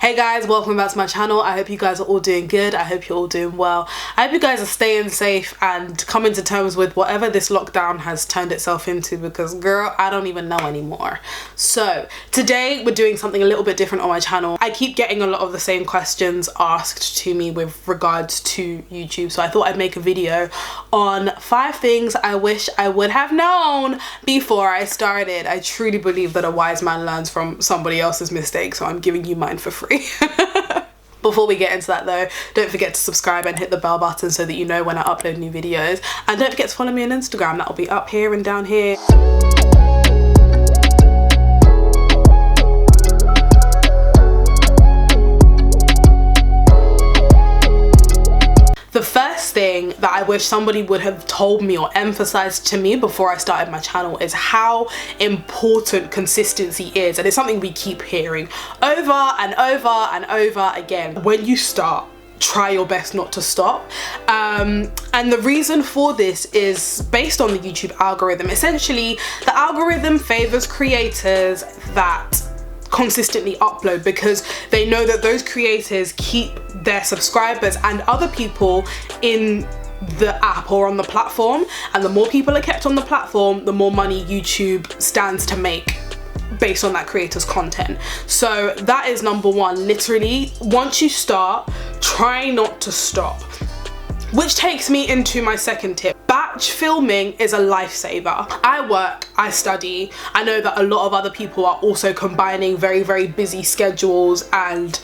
Hey guys, welcome back to my channel. I hope you guys are all doing good. I hope you're all doing well. I hope you guys are staying safe and coming to terms with whatever this lockdown has turned itself into, because girl, I don't even know anymore. So today we're doing something a little bit different on my channel. I keep getting a lot of the same questions asked to me with regards to YouTube, so I thought I'd make a video on 5 things I wish I would have known before I started. I truly believe that a wise man learns from somebody else's mistakes, so I'm giving you mine for free. Before we get into that though, don't forget to subscribe and hit the bell button so that you know when I upload new videos, and don't forget to follow me on Instagram. That'll be up here and down here. The first thing that I wish somebody would have told me or emphasized to me before I started my channel is how important consistency is, and it's something we keep hearing over and over and over again. When you start, try your best not to stop, and the reason for this is based on the YouTube algorithm. Essentially, the algorithm favors creators that consistently upload because they know that those creators keep their subscribers and other people in the app or on the platform, and the more people are kept on the platform, the more money YouTube stands to make based on that creator's content. So that is number one. Literally, once you start, try not to stop. Which takes me into my second tip. Batch filming is a lifesaver. I work, I study. I know that a lot of other people are also combining very, very busy schedules and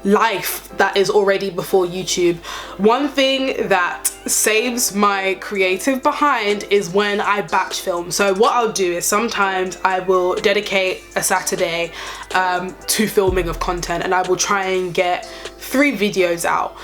life that is already before YouTube. One thing that saves my creative behind is when I batch film. So what I'll do is sometimes I will dedicate a Saturday to filming of content, and I will try and get 3 videos out.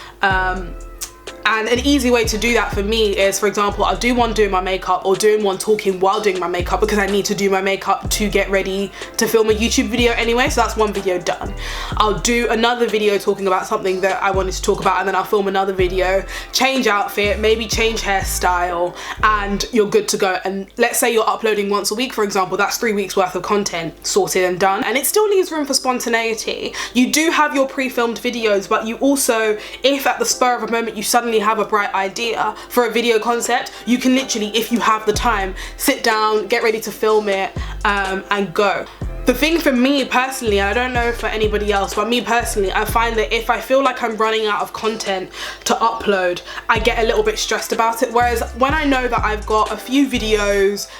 And an easy way to do that for me is, for example, I'll do one doing my makeup or doing one talking while doing my makeup, because I need to do my makeup to get ready to film a YouTube video anyway, so that's one video done. I'll do another video talking about something that I wanted to talk about, and then I'll film another video, change outfit, maybe change hairstyle, and you're good to go. And let's say you're uploading once a week, for example, that's 3 weeks worth of content sorted and done, and it still leaves room for spontaneity. You do have your pre-filmed videos, but you also, if at the spur of a moment you suddenly have a bright idea for a video concept, you can literally, if you have the time, sit down, get ready to film it, and go. The thing for me personally, and I don't know for anybody else, but me personally, I find that if I feel like I'm running out of content to upload, I get a little bit stressed about it. Whereas when I know that I've got a few videos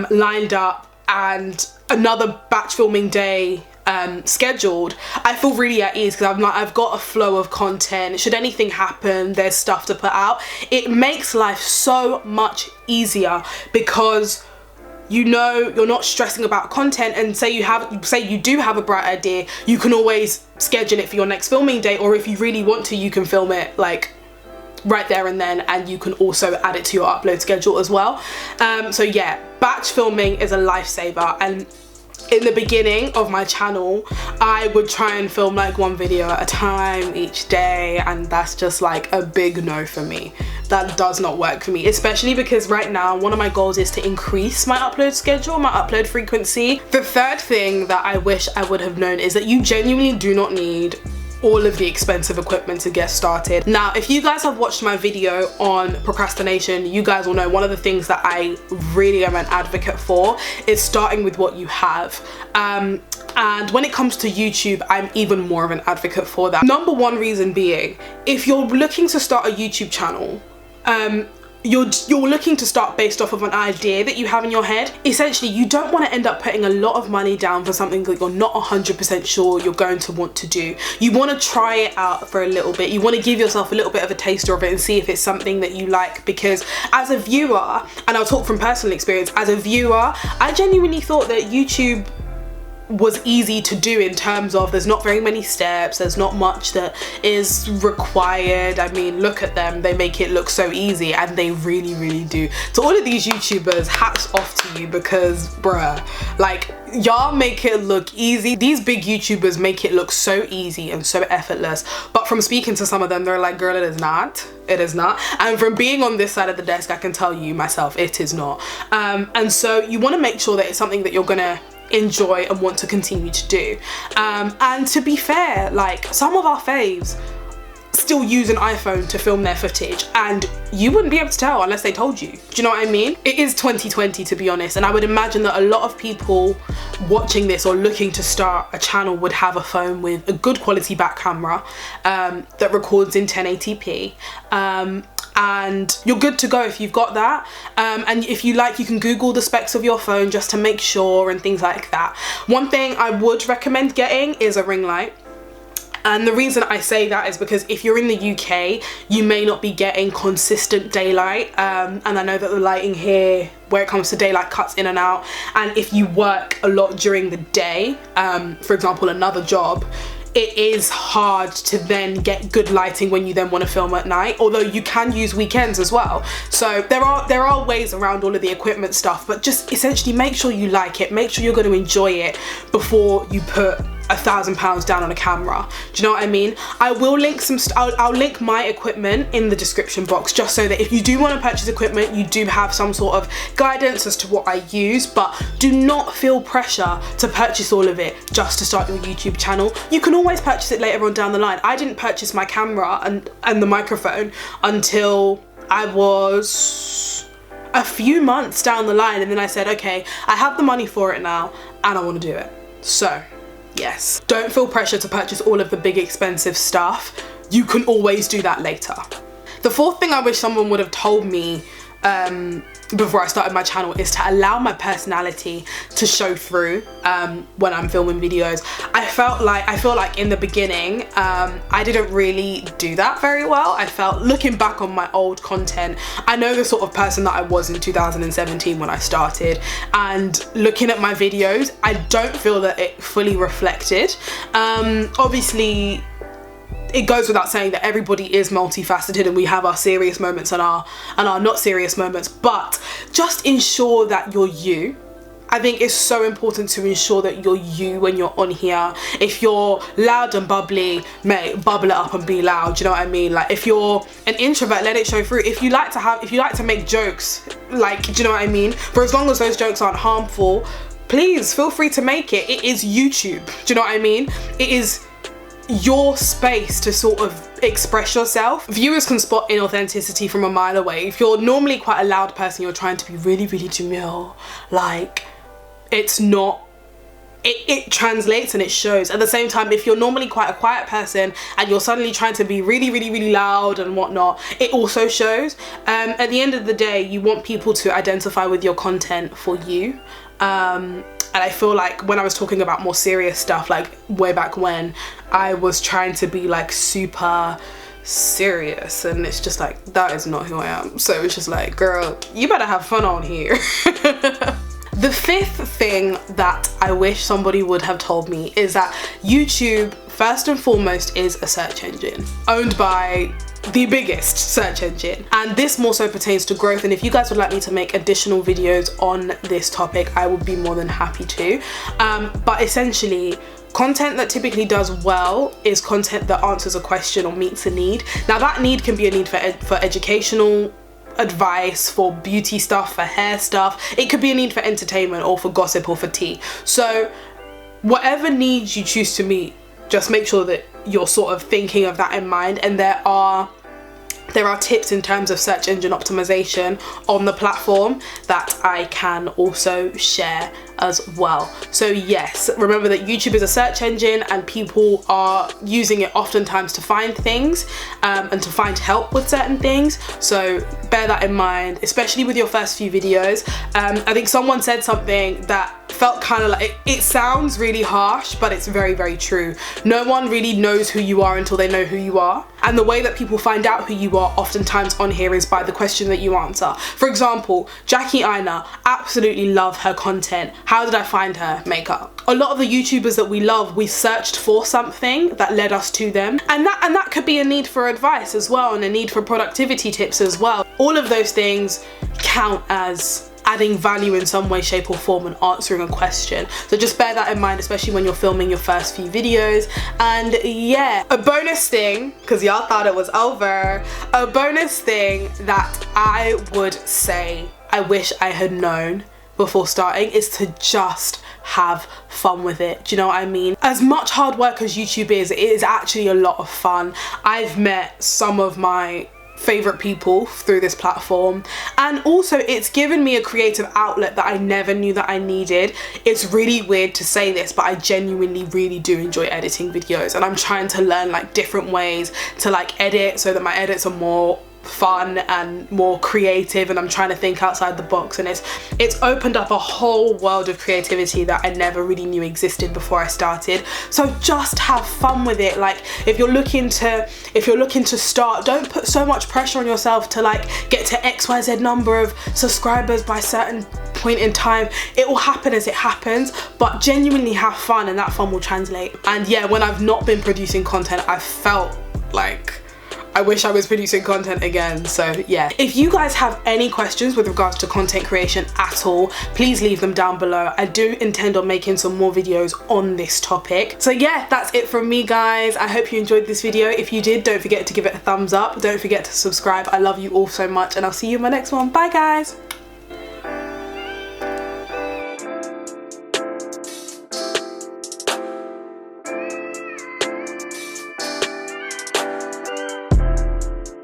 lined up and another batch filming day scheduled, I feel really at ease, because I've got a flow of content. Should anything happen, there's stuff to put out. It makes life so much easier because you know you're not stressing about content, and say you do have a bright idea, you can always schedule it for your next filming day, or if you really want to, you can film it like right there and then, and you can also add it to your upload schedule as well. So yeah, batch filming is a lifesaver. And in the beginning of my channel, I would try and film like 1 video at a time each day, and that's just like a big no for me. That does not work for me, especially because right now one of my goals is to increase my upload schedule, my upload frequency. The third thing that I wish I would have known is that you genuinely do not need all of the expensive equipment to get started. Now, if you guys have watched my video on procrastination, you guys will know one of the things that I really am an advocate for is starting with what you have. And when it comes to YouTube, I'm even more of an advocate for that. Number one reason being, if you're looking to start a YouTube channel, you're looking to start based off of an idea that you have in your head. Essentially, you don't want to end up putting a lot of money down for something that you're not 100% sure you're going to want to do. You want to try it out for a little bit. You want to give yourself a little bit of a taster of it and see if it's something that you like, because as a viewer, and I'll talk from personal experience, as a viewer, I genuinely thought that YouTube was easy to do in terms of there's not very many steps, there's not much that is required. I mean, look at them, they make it look so easy, and they really, really do. To all of these YouTubers, hats off to you, because bruh, like, y'all make it look easy. These big YouTubers make it look so easy and so effortless, but from speaking to some of them, they're like, girl, it is not. It is not. And from being on this side of the desk, I can tell you myself, it is not. And so you want to make sure that it's something that you're gonna enjoy and want to continue to do. And to be fair, like, some of our faves still use an iPhone to film their footage, and you wouldn't be able to tell unless they told you. Do you know what I mean? It is 2020, to be honest, and I would imagine that a lot of people watching this or looking to start a channel would have a phone with a good quality back camera that records in 1080p. And you're good to go if you've got that. And if you like, you can Google the specs of your phone just to make sure and things like that. One thing I would recommend getting is a ring light. And the reason I say that is because if you're in the UK, you may not be getting consistent daylight. And I know that the lighting here, where it comes to daylight, cuts in and out. And if you work a lot during the day, for example, another job, it is hard to then get good lighting when you then want to film at night, although you can use weekends as well. So there are ways around all of the equipment stuff, but just essentially make sure you like it, make sure you're going to enjoy it before you put £1,000 down on a camera. Do you know what I mean? I will link I'll link my equipment in the description box, just so that if you do want to purchase equipment, you do have some sort of guidance as to what I use. But do not feel pressure to purchase all of it just to start your YouTube channel. You can always purchase it later on down the line. I didn't purchase my camera and the microphone until I was a few months down the line, and then I said, okay, I have the money for it now and I want to do it. So yes, don't feel pressure to purchase all of the big expensive stuff. You can always do that later. The fourth thing I wish someone would have told me before I started my channel is to allow my personality to show through when I'm filming videos. I feel like in the beginning I didn't really do that very well. I felt, looking back on my old content, I know the sort of person that I was in 2017 when I started, and looking at my videos, I don't feel that it fully reflected. Obviously, it goes without saying that everybody is multifaceted and we have our serious moments and our not serious moments, but just ensure that you're you. I think it's so important to ensure that you're you when you're on here. If you're loud and bubbly, mate, bubble it up and be loud. Do you know what I mean? Like, if you're an introvert, let it show through. If you like to make jokes, like, do you know what I mean? For as long as those jokes aren't harmful, please feel free to make it. It is YouTube. Do you know what I mean? It is your space to sort of express yourself. Viewers can spot inauthenticity from a mile away. If you're normally quite a loud person, you're trying to be really, really demure, like, it's not, it translates and it shows. At the same time, if you're normally quite a quiet person and you're suddenly trying to be really, really, really loud and whatnot, it also shows. At the end of the day, you want people to identify with your content for you. And I feel like when I was talking about more serious stuff, like way back when, I was trying to be like super serious, and it's just like, that is not who I am. So it's just like, girl, you better have fun on here. The fifth thing that I wish somebody would have told me is that YouTube, first and foremost, is a search engine owned by the biggest search engine, and this more so pertains to growth. And if you guys would like me to make additional videos on this topic, I would be more than happy to. But essentially, content that typically does well is content that answers a question or meets a need. Now, that need can be a need for educational advice, for beauty stuff, for hair stuff. It could be a need for entertainment or for gossip or for tea. So whatever needs you choose to meet, just make sure that you're sort of thinking of that in mind. And there are tips in terms of search engine optimization on the platform that I can also share as well. So yes, remember that YouTube is a search engine and people are using it oftentimes to find things and to find help with certain things. So bear that in mind, especially with your first few videos. I think someone said something that felt kind of like, it sounds really harsh, but it's very, very true. No one really knows who you are until they know who you are. And the way that people find out who you are oftentimes on here is by the question that you answer. For example, Jackie Aina, absolutely love her content. How did I find her? Makeup. A lot of the YouTubers that we love, we searched for something that led us to them. And that could be a need for advice as well, and a need for productivity tips as well. All of those things count as adding value in some way, shape or form and answering a question. So just bear that in mind, especially when you're filming your first few videos. And yeah, a bonus thing, because y'all thought it was over, a bonus thing that I would say I wish I had known before starting is to just have fun with it. Do you know what I mean? As much hard work as YouTube is, it is actually a lot of fun. I've met some of my favorite people through this platform, and also it's given me a creative outlet that I never knew that I needed. It's really weird to say this, but I genuinely really do enjoy editing videos, and I'm trying to learn like different ways to like edit so that my edits are more fun and more creative, and I'm trying to think outside the box, and it's opened up a whole world of creativity that I never really knew existed before I started. So just have fun with it. Like if you're looking to start, don't put so much pressure on yourself to like get to XYZ number of subscribers by a certain point in time. It will happen as it happens, but genuinely have fun, and that fun will translate. And yeah, when I've not been producing content, I've felt like I wish I was producing content again. So yeah, if you guys have any questions with regards to content creation at all, please leave them down below. I do intend on making some more videos on this topic. So yeah, that's it from me, guys. I hope you enjoyed this video. If you did, don't forget to give it a thumbs up. Don't forget to subscribe. I love you all so much, and I'll see you in my next one. Bye, guys.